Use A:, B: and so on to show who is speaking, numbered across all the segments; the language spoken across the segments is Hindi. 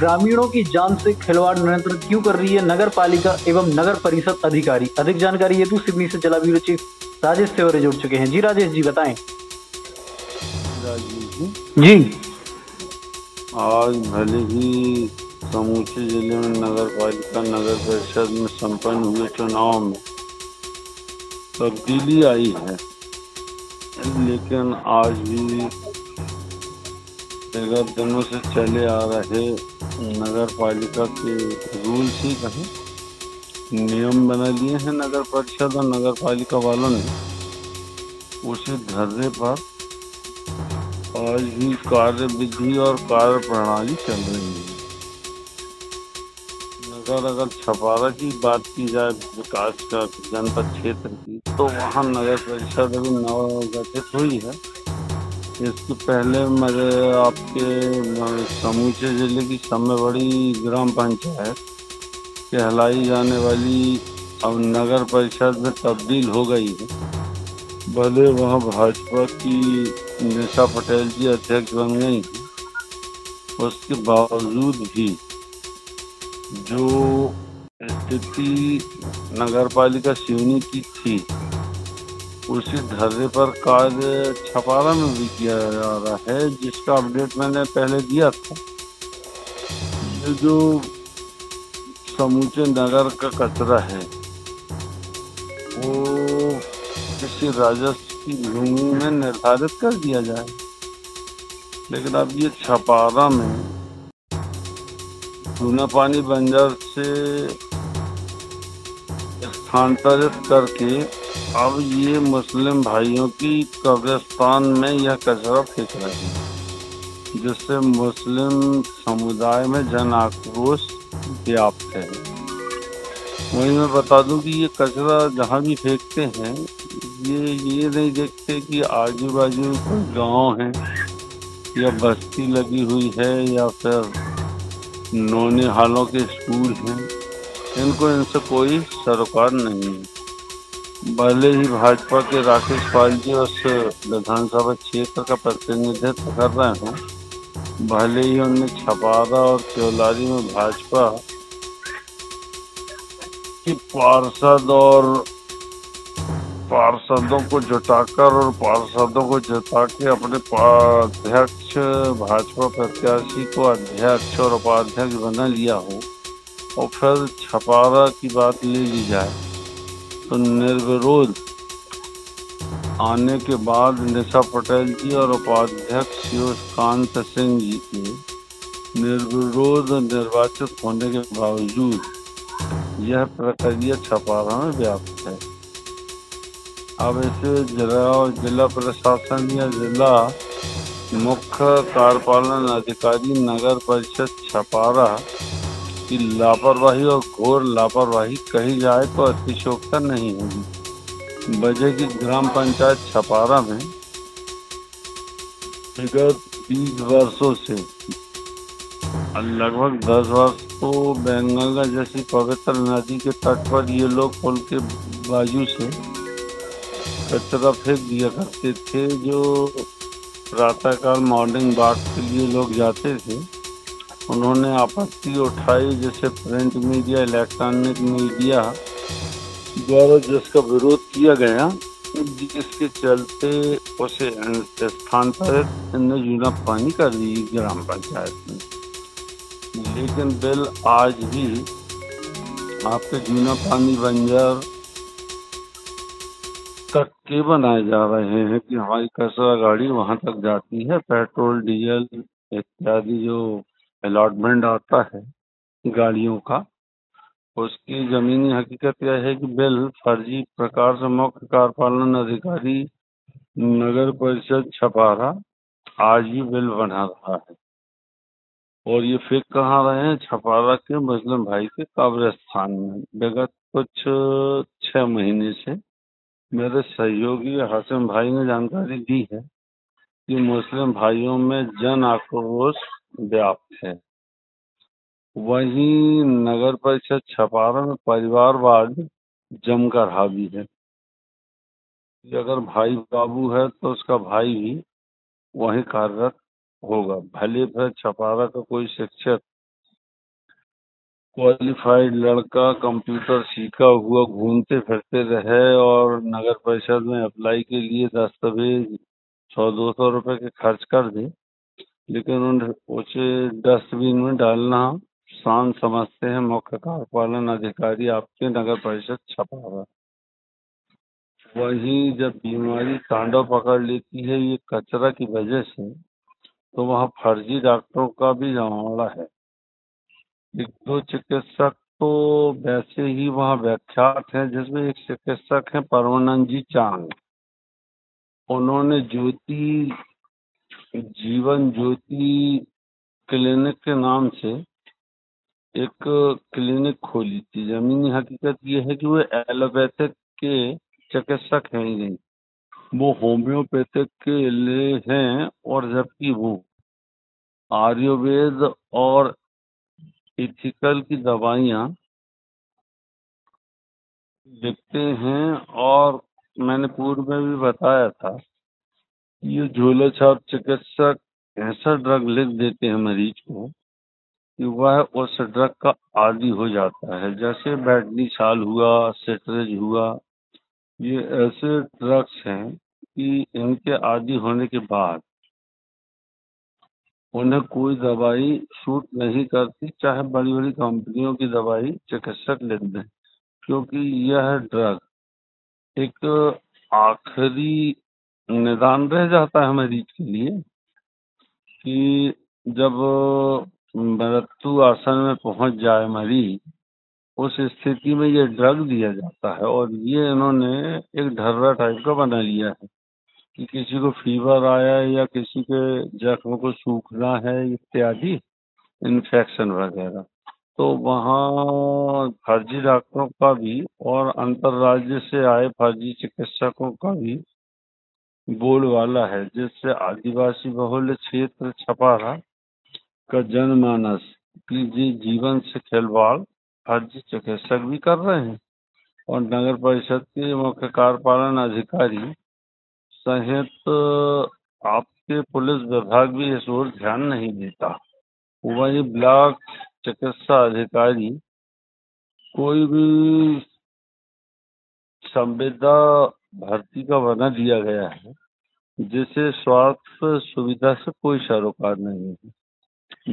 A: ग्रामीणों की जान से खिलवाड़ निरंतर क्यों कर रही है नगर पालिका एवं नगर परिषद अधिकारी? अधिक जानकारी हेतु सिवनी से जला ब्यूरो चीफ राजेश तिवारी जुड़ चुके हैं। जी राजेश जी बताएं।
B: राजीव जी,
A: जी
B: आज भले ही समूचे जिले में नगर पालिका नगर परिषद में संपन्न हुए चुनाव में तब्दीली आई है, लेकिन आज भी विगत दिनों से चले आ रहे नगर पालिका के रूल्स ही कहें, नियम बना लिए हैं नगर परिषद और नगर पालिका वालों ने, उसी धर्रे पर आज भी कार्य विधि और कार्य प्रणाली चल रही है। अगर छपारा की बात की जाए विकास का जनपद क्षेत्र की, तो वहाँ नगर परिषद अभी नवगठित हुई है। इसके पहले मेरे आपके समूचे जिले की सबसे बड़ी ग्राम पंचायत कहलाई जाने वाली अब नगर परिषद में तब्दील हो गई है। भले वहाँ भाजपा की निशा पटेल जी अध्यक्ष बन गई हैं, उसके बावजूद भी जो स्थिति नगर पालिका सिवनी की थी, उसी धर्रे पर कार्य छपारा में भी किया जा रहा है, जिसका अपडेट मैंने पहले दिया था। ये जो समूचे नगर का कचरा है वो किसी राजस्व की भूमि में निर्धारित कर दिया जाए, लेकिन अब ये छपारा में चूना पानी बंजर से स्थानांतरित करके अब ये मुस्लिम भाइयों की कब्रिस्तान में यह कचरा फेंक रहे हैं, जिससे मुस्लिम समुदाय में जन आक्रोश व्याप्त है। वहीं मैं बता दूं कि ये कचरा जहाँ भी फेंकते हैं, ये नहीं देखते कि आजू बाजू कोई गांव है या बस्ती लगी हुई है या फिर नौने हालों के स्कूल हैं। इनको इनसे कोई सरोकार नहीं है। भले ही भाजपा के राकेश पाल जी उस विधानसभा क्षेत्र का प्रतिनिधित्व कर रहे हों, भले ही उनने छपारा और केवलारी में भाजपा की पार्षदों को जुटाकर और पार्षदों को जिता के अपने अध्यक्ष भाजपा प्रत्याशी को अध्यक्ष और उपाध्यक्ष बना लिया हो, और फिर छपारा की बात ले ली जाए तो निर्विरोध आने के बाद निशा पटेल जी और उपाध्यक्ष शिवकांत सिंह जी के निर्विरोध निर्वाचित होने के बावजूद यह प्रक्रिया छपारा में व्याप्त है। अब इसे जिला प्रशासन या जिला मुख्य कार्यपालन अधिकारी नगर परिषद छपारा की लापरवाही और घोर लापरवाही कही जाए तो अतिशयोक्ति नहीं होगी। वजह की ग्राम पंचायत छपारा में विगत 20 वर्षों से लगभग 10 वर्ष तो बैंगंगा जैसी पवित्र नदी के तट पर ये लोग पुल के बाजू से कचरा फेंक दिया करते थे। जो प्रातःकाल मॉर्निंग वॉक के लिए लोग जाते थे, उन्होंने आपत्ति उठाई, जैसे प्रिंट मीडिया इलेक्ट्रॉनिक मीडिया द्वारा जिसका विरोध किया गया, जिसके चलते उसे स्थानांतरित जूना पानी कर दी ग्राम पंचायत में। लेकिन बिल आज भी आपके जूना पानी बंजर तक के बनाए जा रहे हैं कि हमारी कचरा गाड़ी वहां तक जाती है। पेट्रोल डीजल इत्यादि जो अलॉटमेंट आता है गाड़ियों का, उसकी जमीनी हकीकत यह है कि बिल फर्जी प्रकार से मुख्य कार्यपालन अधिकारी नगर परिषद छपारा आज भी बिल बना रहा है, और ये फेंक कहाँ रहे हैं? छपारा के मुस्लिम भाई के कब्रिस्तान में। विगत कुछ 6 महीने से मेरे सहयोगी हासिम भाई ने जानकारी दी है कि मुस्लिम भाइयों में जन आक्रोश व्याप्त है। वहीं नगर परिषद छपारा में परिवारवाद जमकर हावी है कि अगर भाई बाबू है तो उसका भाई भी वहीं कार्यरत होगा, भले फिर छपारा का कोई शिक्षक क्वालिफाइड लड़का कंप्यूटर सीखा हुआ घूमते फिरते रहे और नगर परिषद में अप्लाई के लिए दस्तावेज 100-200 रुपए के खर्च कर दे, लेकिन उसे डस्टबिन में डालना शान समझते हैं मुख्य कार्यपालन अधिकारी आपके नगर परिषद छपारा। वहीं जब बीमारी तांडव पकड़ लेती है ये कचरा की वजह से, तो वहाँ फर्जी डॉक्टरों का भी जमावड़ा है। एक दो चिकित्सक तो वैसे ही वहाँ व्याख्यात हैं, जिसमें एक चिकित्सक हैं परमानंद जी चांग। उन्होंने जीवन ज्योति क्लिनिक के नाम से एक क्लिनिक खोली थी। जमीनी हकीकत ये है कि वो एलोपैथिक के चिकित्सक हैं ही नहीं, वो होम्योपैथिक के लिए हैं, और जबकि वो आयुर्वेद और इथिकल की दवाइयाँ लिखते हैं। और मैंने पूर्व में भी बताया था कि ये झोला छाप चिकित्सक ऐसा ड्रग लिख देते हैं मरीज को कि वह उस ड्रग का आदी हो जाता है, जैसे बेडनीसाल हुआ, सिट्रेज हुआ। ये ऐसे ड्रग्स हैं कि इनके आदी होने के बाद उन्हें कोई दवाई सूट नहीं करती, चाहे बड़ी बड़ी कंपनियों की दवाई चिकित्सक लिख दें, क्योंकि यह ड्रग एक आखिरी निदान रह जाता है मरीज के लिए कि जब मृत्यु आसन में पहुंच जाए मरीज, उस स्थिति में ये ड्रग दिया जाता है। और ये इन्होंने एक ढर्रा टाइप का बना लिया है कि किसी को फीवर आया या किसी के जख्म को सूखना है इत्यादि, इन्फेक्शन वगैरह, तो वहाँ फर्जी डॉक्टरों का भी और अंतर्राज्य से आए फर्जी चिकित्सकों का भी बोलबाला है, जिससे आदिवासी बहुल क्षेत्र छपारा का जनमानस की जीवन से खिलवाड़ फर्जी चिकित्सक भी कर रहे हैं। और नगर परिषद के मुख्य कार्यपालन अधिकारी सहित आपके पुलिस विभाग भी इस ओर ध्यान नहीं देता। वही ब्लॉक चिकित्सा अधिकारी कोई भी संविदा भर्ती का बना दिया गया है, जिसे स्वास्थ्य सुविधा से कोई सरोकार नहीं है।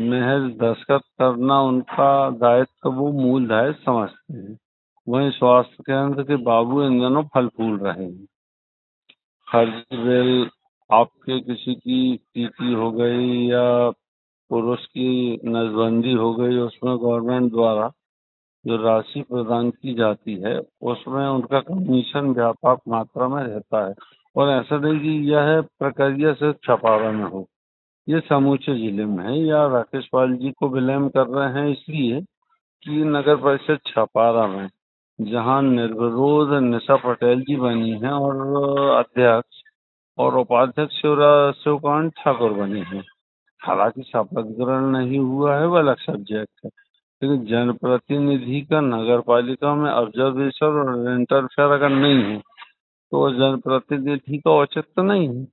B: महज दस्तखत करना उनका दायित्व वो मूल दायित्व समझते हैं। वहीं स्वास्थ्य केंद्र के बाबू इन दिनों फल फूल रहे हैं। फर्जी बिल, आपके किसी की टीटी हो गई या पुरुष की नसबंदी हो गई, उसमें गवर्नमेंट द्वारा जो राशि प्रदान की जाती है उसमें उनका कमीशन व्यापक मात्रा में रहता है। और ऐसा नहीं कि यह प्रक्रिया से छपारा में हो, ये समूचे जिले में है। या राकेश पाल जी को ब्लेम कर रहे हैं इसलिए कि नगर परिषद छपारा में जहां निर्विरोध निशा पटेल जी बनी हैं और अध्यक्ष और उपाध्यक्ष शिवकांत ठाकुर बने हैं। हालांकि शपथ ग्रहण नहीं हुआ है, वह अलग सब्जेक्ट है, लेकिन जनप्रतिनिधि का नगर पालिका में ऑब्जर्वेशन और इंटरफेयर अगर नहीं है तो जनप्रतिनिधि का औचित्य नहीं है।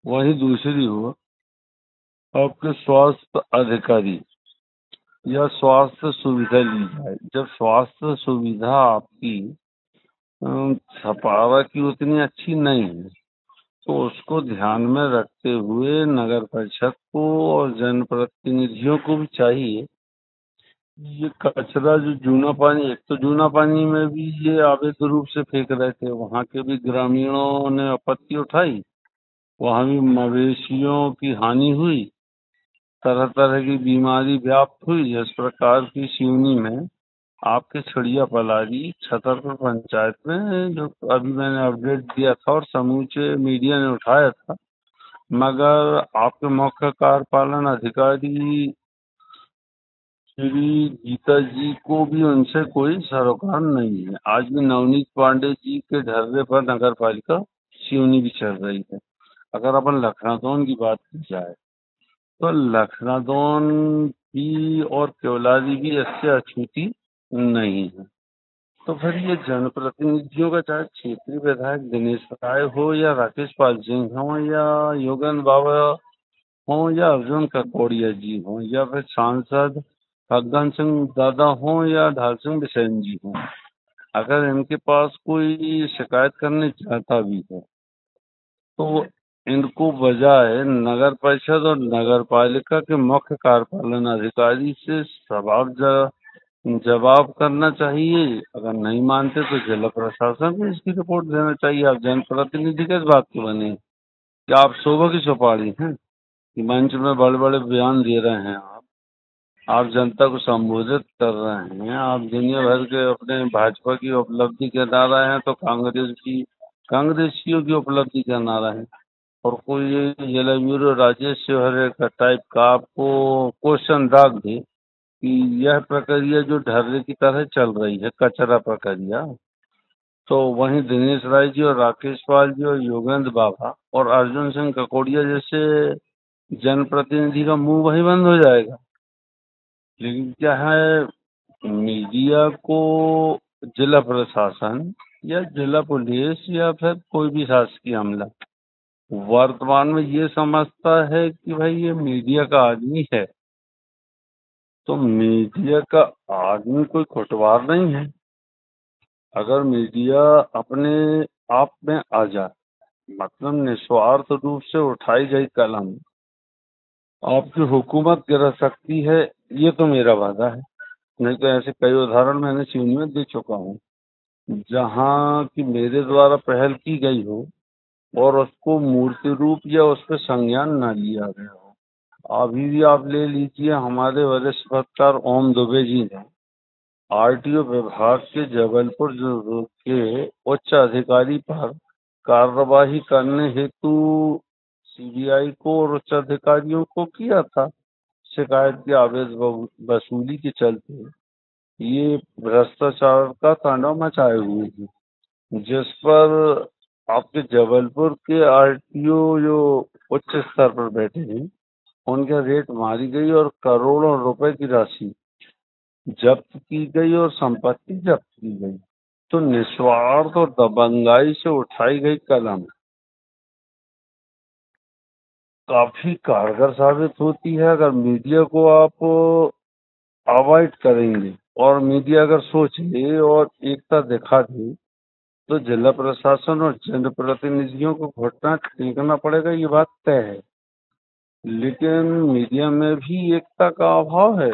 B: वही दूसरी हो आपके स्वास्थ्य अधिकारी या स्वास्थ्य सुविधा ली जाए, जब स्वास्थ्य सुविधा आपकी छपारा की उतनी अच्छी नहीं है, तो उसको ध्यान में रखते हुए नगर परिषद को और जनप्रतिनिधियों को भी चाहिए ये कचरा जो जूना पानी, एक तो जूना पानी में भी ये अवैध रूप से फेंक रहे थे, वहाँ के भी ग्रामीणों ने आपत्ति उठाई, वहाँ भी मवेशियों की हानि हुई, तरह तरह की बीमारी व्याप्त हुई। इस प्रकार की सिवनी में आपके छिड़िया पलारी छतरपुर पंचायत में, जो अभी मैंने अपडेट दिया था और समूचे मीडिया ने उठाया था, मगर आपके मुख्य कार्यपालन अधिकारी श्री गीता जी को भी उनसे कोई सरोकार नहीं है। आज भी नवनीत पांडे जी के ढर्रे पर नगर पालिका सिवनी भी चल रही है। अगर अपन लखनादौन की बात की जाए तो लखनादौन भी और केवलारी भी इससे अछूती नहीं है। तो फिर ये जनप्रतिनिधियों का, चाहे क्षेत्रीय विधायक दिनेश राय हो या राकेश पाल सिंह हो या योगन बाबा हो या अर्जुन ककोड़िया जी हो या फिर सांसद फग्गन सिंह दादा हों या ढाल सिंह बिसेन जी हों, अगर इनके पास कोई शिकायत करने चाहता भी है तो इनको बजाय नगर परिषद और नगर पालिका के मुख्य कार्यपालन अधिकारी से जवाब करना चाहिए। अगर नहीं मानते तो जिला प्रशासन को इसकी रिपोर्ट देना चाहिए। आप जनप्रतिनिधि किस बात के बने? क्या आप शोभा की सुपारी हैं कि मंच में बड़े बड़े बयान दे रहे हैं? आप जनता को संबोधित कर रहे हैं। आप दुनिया भर के अपने भाजपा की उपलब्धि गिना रहे हैं तो कांग्रेसियों की उपलब्धि गिना रहे हैं। और कोई ये जिला ब्यूरो राजेश शिवहरे का टाइप का आपको क्वेश्चन दाग दे कि यह प्रक्रिया जो ढर्रे की तरह चल रही है, कचरा प्रक्रिया, तो वहीं दिनेश राय जी और राकेश पाल जी और योगेंद्र बाबा और अर्जुन सिंह ककोड़िया जैसे जनप्रतिनिधि का मुंह वही बंद हो जाएगा। लेकिन क्या है, मीडिया को जिला प्रशासन या जिला पुलिस या फिर कोई भी शासकीय अमला वर्तमान में ये समझता है कि भाई ये मीडिया का आदमी है। तो मीडिया का आदमी कोई खुटवार नहीं है। अगर मीडिया अपने आप में आ जाए, मतलब निस्वार्थ रूप से उठाई गई कलम आपकी हुकूमत गिरा सकती है, ये तो मेरा वादा है। नहीं तो ऐसे कई उदाहरण मैंने चीन में दे चुका हूँ जहाँ की मेरे द्वारा पहल की गई हो और उसको मूर्ति रूप या उस पर संज्ञान न लिया गया हो। अभी भी आप ले लीजिए, हमारे वरिष्ठ पत्रकार ओम दुबे जी ने आरटीओ विभाग के जबलपुर के उच्च अधिकारी पर कार्यवाही करने हेतु सीबीआई को और उच्च अधिकारियों को किया था। शिकायत की आवेदन वसूली के चलते ये भ्रष्टाचार का तांडव मचाए हुए हैं, जिस पर आपके जबलपुर के आरटीओ जो उच्च स्तर पर बैठे हैं उनके रेट मारी गई और करोड़ों रुपए की राशि जब्त की गई और संपत्ति जब्त की गई। तो निस्वार्थ और दबंगाई से उठाई गई कलम काफी कारगर साबित होती है। अगर मीडिया को आप अवॉइड करेंगे और मीडिया अगर सोच ले और एकता दिखा दे तो जिला प्रशासन और जनप्रतिनिधियों को घुटना टेकना पड़ेगा, ये बात तय है। लेकिन मीडिया में भी एकता का अभाव है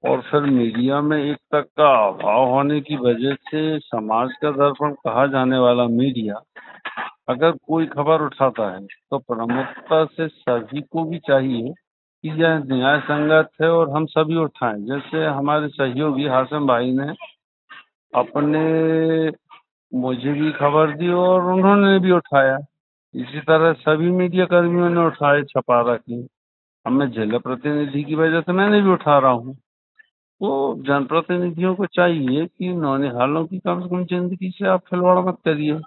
B: और फिर मीडिया में एकता का अभाव होने की वजह से समाज का दर्पण कहा जाने वाला मीडिया अगर कोई खबर उठाता है तो प्रमुखता से सभी को भी चाहिए कि यह न्याय संगत है और हम सभी उठाएं। जैसे हमारे सहयोगी हाशिम भाई ने अपने मुझे भी खबर दी और उन्होंने भी उठाया, इसी तरह सभी मीडिया कर्मियों ने उठाए छपा रखी। अब मैं जिला प्रतिनिधि की वजह से मैंने भी उठा रहा हूँ। तो जनप्रतिनिधियों को चाहिए कि नौनिहालों की कम से कम जिंदगी से आप खिलवाड़ मत करिए।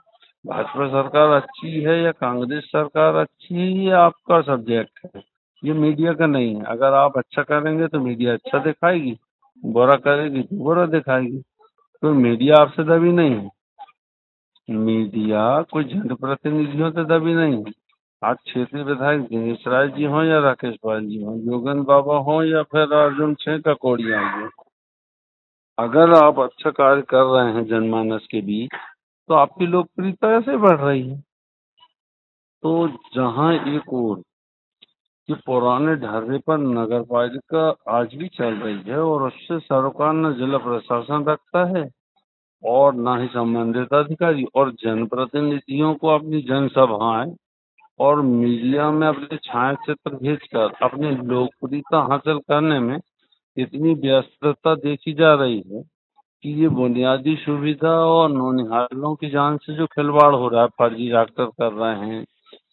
B: भाजपा सरकार अच्छी है या कांग्रेस सरकार अच्छी है, ये आपका सब्जेक्ट है, ये मीडिया का नहीं है। अगर आप अच्छा करेंगे तो मीडिया अच्छा दिखाएगी, बुरा करेगी तो बुरा दिखाएगी। तो मीडिया आपसे दबी नहीं है, मीडिया कोई जनप्रतिनिधियों से दबी नहीं है। आज क्षेत्रीय विधायक दिनेश राय जी हों या राकेश पाल जी हों, योगेंद्र बाबा हों या फिर अर्जुन सिंह ककोड़िया हों, अगर आप अच्छा कार्य कर रहे हैं जनमानस के बीच तो आपकी लोकप्रियता ऐसे बढ़ रही है। तो जहां एक ओर कि पुराने ढर्रे पर नगर पालिका आज भी चल रही है और उससे सरोकार न जिला प्रशासन रखता है और न ही संबंधित अधिकारी, और जनप्रतिनिधियों को अपनी जनसभाएं और मीडिया में अपने छाया चित्र भेजकर अपनी लोकप्रियता हासिल करने में इतनी व्यस्तता देखी जा रही है कि ये बुनियादी सुविधा और नौनिहालों की जान से जो खिलवाड़ हो रहा है, फर्जी डॉक्टर कर रहे हैं,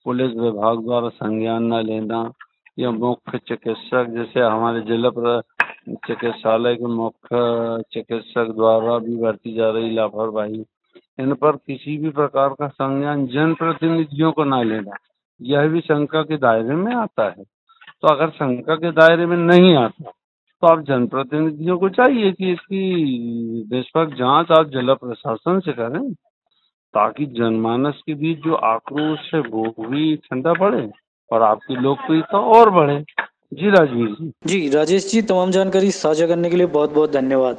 B: पुलिस विभाग द्वारा संज्ञान न लेना या मुख्य चिकित्सक जैसे हमारे चिकित्सालय के मुख्य चिकित्सक द्वारा भी बरती जा रही लापरवाही, इन पर किसी भी प्रकार का संज्ञान जनप्रतिनिधियों को न लेना, यह भी शंका के दायरे में आता है। तो अगर शंका के दायरे में नहीं आता तो आप जनप्रतिनिधियों को चाहिए कि इसकी निष्पक्ष जांच आप जिला प्रशासन से करें ताकि जनमानस के बीच जो आक्रोश है वो भी ठंडा पड़े और आपकी लोकप्रियता और बढ़े। जी राजवीर जी।
A: जी राजेश जी, तमाम जानकारी साझा करने के लिए बहुत बहुत धन्यवाद।